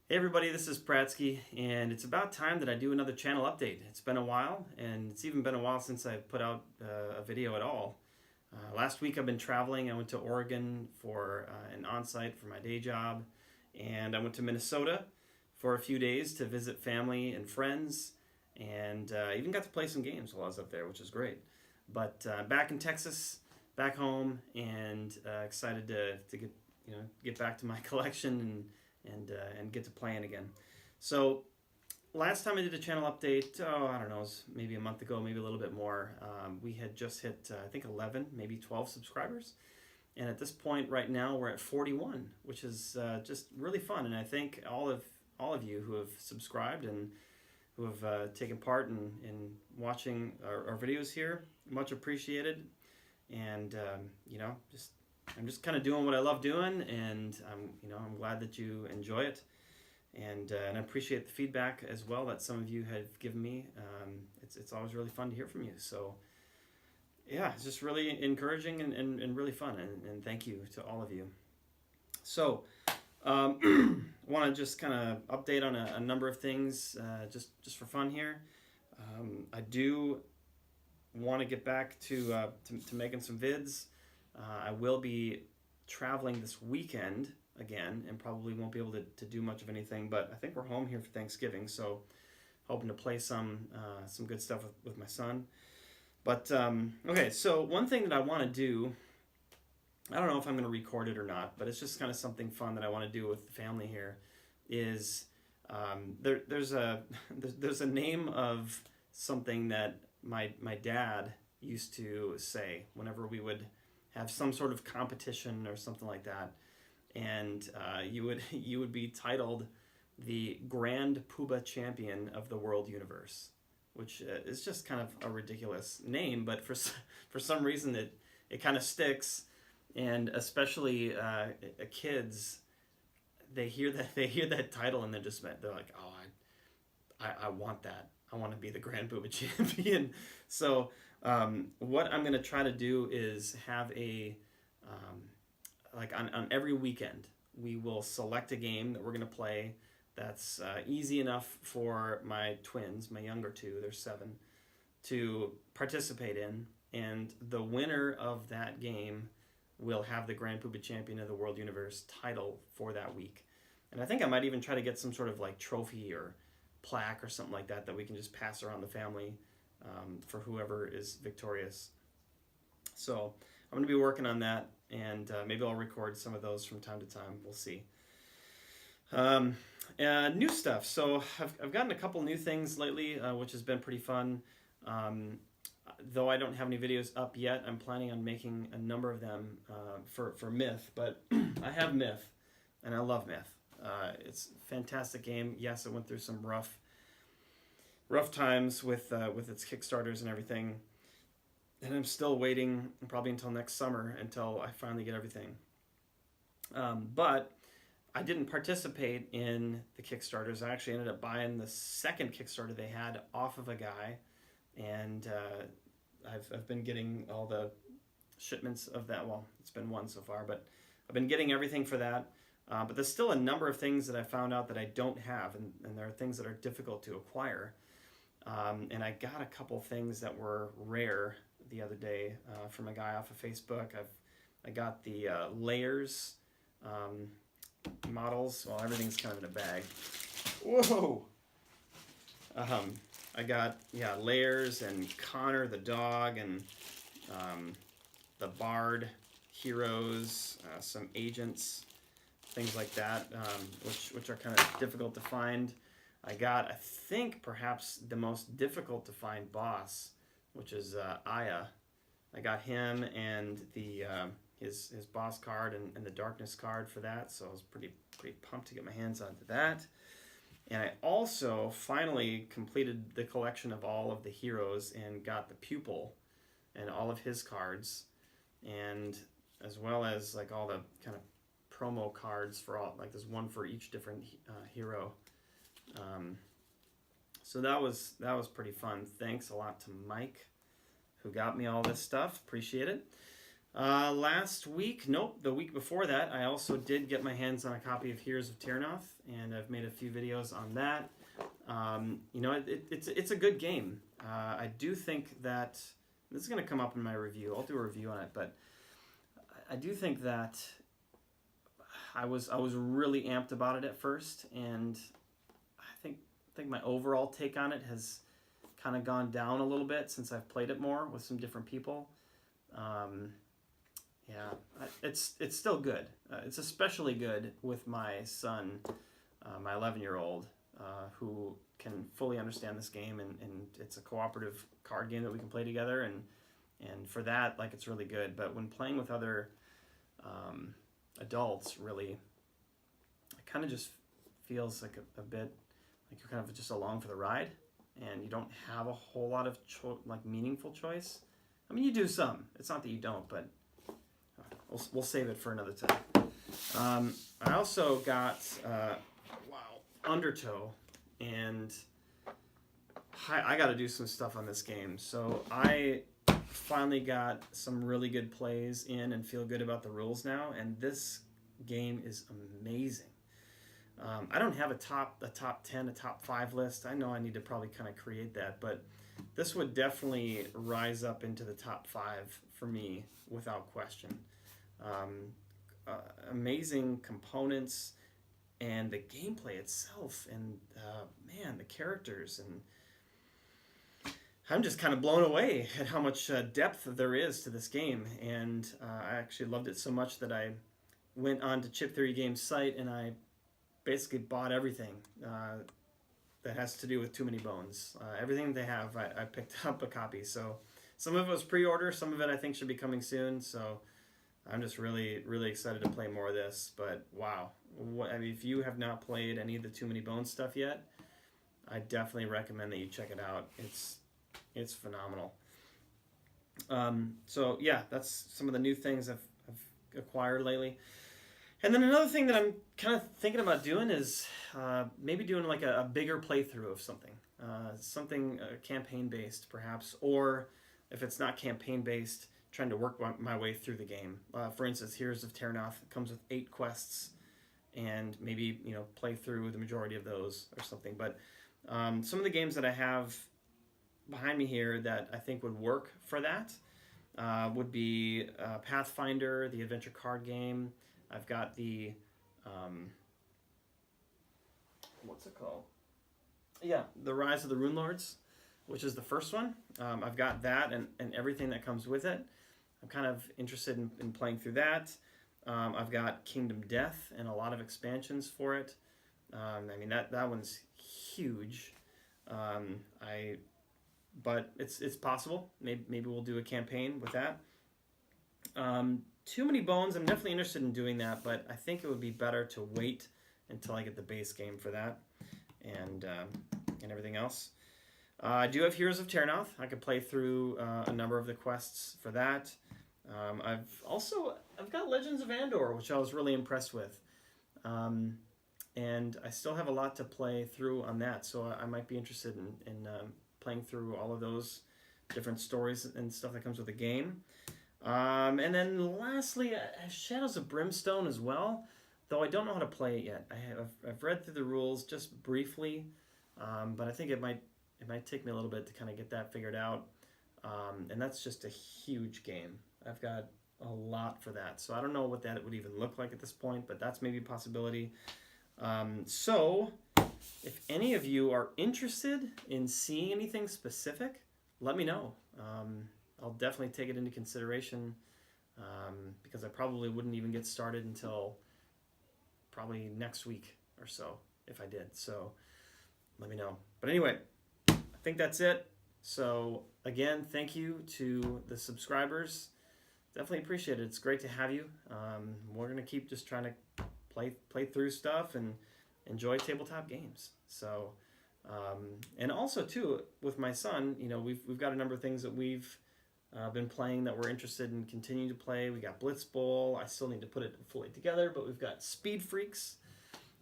Hey everybody, this is Prattski, and it's about time that I do another channel update. It's been a while, and it's even been a while since I've put out a video at all. Last week I've been traveling. I went to Oregon for an on-site for my day job, and I went to Minnesota for a few days to visit family and friends, and even got to play some games while I was up there, which is great. But back in Texas, back home, and excited to get back to my collection and get to playing again. So last time I did a channel update, I don't know, it was maybe a month ago, maybe a little bit more. We had just hit, I think 11, maybe 12 subscribers. And at this point right now, we're at 41, which is just really fun. And I thank all of you who have subscribed and who have taken part in watching our videos here. Much appreciated. And, I'm just kind of doing what I love doing, and I'm glad that you enjoy it, and I appreciate the feedback as well that some of you have given me. It's always really fun to hear from you. So yeah, it's just really encouraging and really fun, and thank you to all of you. So I want to just kind of update on a number of things just for fun here. I do want to get back to making some vids. I will be traveling this weekend again, and probably won't be able to do much of anything, but I think we're home here for Thanksgiving, so hoping to play some good stuff with my son. But okay, so one thing that I want to do, I don't know if I'm going to record it or not, but it's just kind of something fun that I want to do with the family here, is there's a name of something that my dad used to say whenever we would have some sort of competition or something like that, and you would be titled the Grand Poobah Champion of the World Universe, which is just kind of a ridiculous name, but for some reason it kind of sticks, and especially kids, they hear that title and they're like, oh, I want that. I want to be the Grand Poobah Champion. So what I'm going to try to do is have like on every weekend, we will select a game that we're going to play that's easy enough for my twins, my younger two, they're 7, to participate in. And the winner of that game will have the Grand Poobah Champion of the World Universe title for that week. And I think I might even try to get some sort of like trophy or plaque or something like that we can just pass around the family for whoever is victorious. So I'm going to be working on that, and maybe I'll record some of those from time to time. We'll see. New stuff. So I've gotten a couple new things lately, which has been pretty fun. Though I don't have any videos up yet, I'm planning on making a number of them for Myth. But I have Myth, and I love Myth. It's a fantastic game. Yes, it went through some rough times with its Kickstarters and everything, and I'm still waiting probably until next summer until I finally get everything. But I didn't participate in the Kickstarters. I actually ended up buying the second Kickstarter they had off of a guy, and I've been getting all the shipments of that. Well, it's been one so far, but I've been getting everything for that. But there's still a number of things that I found out that I don't have, and there are things that are difficult to acquire. And I got a couple things that were rare the other day from a guy off of Facebook. I got the layers models. Well, everything's kind of in a bag. Whoa! I got layers and Connor the dog, and the Bard heroes, some agents, things like that, which are kind of difficult to find. I got, I think, perhaps the most difficult to find boss, which is Aya. I got him and the his boss card and the darkness card for that, so I was pretty pumped to get my hands onto that. And I also finally completed the collection of all of the heroes and got the pupil and all of his cards, and as well as like all the kind of promo cards for all, like there's one for each different hero. So that was pretty fun. Thanks a lot to Mike, who got me all this stuff. Appreciate it. Last week, nope, the week before that, I also did get my hands on a copy of Heroes of Terranoth, and I've made a few videos on that. It's a good game. I do think that this is going to come up in my review. I'll do a review on it, but I do think that I was really amped about it at first, and I think my overall take on it has kind of gone down a little bit since I've played it more with some different people. It's still good. It's especially good with my son, my 11-year-old, who can fully understand this game, and it's a cooperative card game that we can play together, and for that, like, it's really good. But when playing with other adults, really, it kind of just feels like a bit like you're kind of just along for the ride, and you don't have a whole lot of meaningful choice. I mean, you do some. It's not that you don't, but we'll save it for another time. I also got Undertow, and I got to do some stuff on this game. So I finally got some really good plays in and feel good about the rules now, and this game is amazing. I don't have a top 10, a top 5 list. I know I need to probably kind of create that, but this would definitely rise up into the top 5 for me without question. Amazing components, and the gameplay itself, and the characters, and I'm just kind of blown away at how much depth there is to this game. And I actually loved it so much that I went on to Chip Theory Games' site, and I basically bought everything that has to do with Too Many Bones. Everything they have, I picked up a copy. So some of it was pre-order, some of it I think should be coming soon. So I'm just really, really excited to play more of this. But wow, if you have not played any of the Too Many Bones stuff yet, I definitely recommend that you check it out. It's phenomenal. So yeah, that's some of the new things I've acquired lately. And then another thing that I'm kind of thinking about doing is maybe doing like a bigger playthrough of something. Something campaign-based, perhaps. Or if it's not campaign-based, trying to work my way through the game. For instance, Heroes of Terranoth comes with 8 quests, and maybe play through the majority of those or something. But some of the games that I have behind me here that I think would work for that would be Pathfinder, the adventure card game. I've got the what's it called? Yeah, the Rise of the Rune Lords, which is the first one. I've got that and everything that comes with it. I'm kind of interested in playing through that. I've got Kingdom Death and a lot of expansions for it. That one's huge. But it's possible. Maybe we'll do a campaign with that. Too Many Bones, I'm definitely interested in doing that, but I think it would be better to wait until I get the base game for that and everything else. I do have Heroes of Terranoth. I could play through a number of the quests for that. I've got Legends of Andor, which I was really impressed with. And I still have a lot to play through on that, so I might be interested in playing through all of those different stories and stuff that comes with the game. And then lastly, I have Shadows of Brimstone as well, though I don't know how to play it yet. I've read through the rules just briefly, but I think it might take me a little bit to kind of get that figured out. And that's just a huge game. I've got a lot for that, so I don't know what that would even look like at this point, but that's maybe a possibility. So if any of you are interested in seeing anything specific, let me know. I'll definitely take it into consideration because I probably wouldn't even get started until probably next week or so if I did. So let me know. But anyway, I think that's it. So again, thank you to the subscribers. Definitely appreciate it. It's great to have you. We're going to keep just trying to play through stuff and enjoy tabletop games. So, and also too, with my son, we've got a number of things that we've been playing that we're interested in continuing to play. We got Blitz Bowl. I still need to put it fully together, but we've got Speed Freaks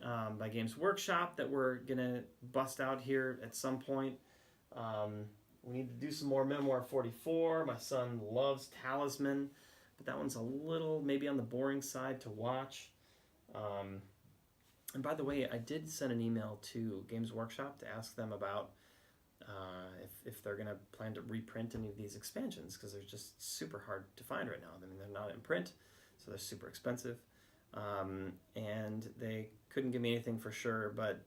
by Games Workshop that we're gonna bust out here at some point. We need to do some more Memoir 44. My son loves Talisman. but that one's a little maybe on the boring side to watch. And by the way, I did send an email to Games Workshop to ask them about if they're going to plan to reprint any of these expansions, because they're just super hard to find right now. I mean, they're not in print, so they're super expensive. And they couldn't give me anything for sure, but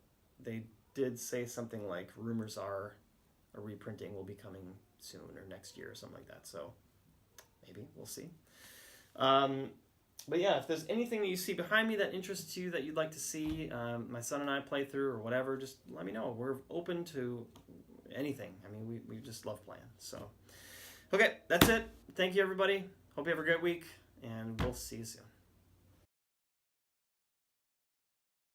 they did say something like rumors are a reprinting will be coming soon or next year or something like that. So maybe we'll see. But yeah, if there's anything that you see behind me that interests you that you'd like to see my son and I play through or whatever, just let me know. We're open to anything. I mean, we just love playing. So, okay, that's it. Thank you, everybody. Hope you have a great week, and we'll see you soon.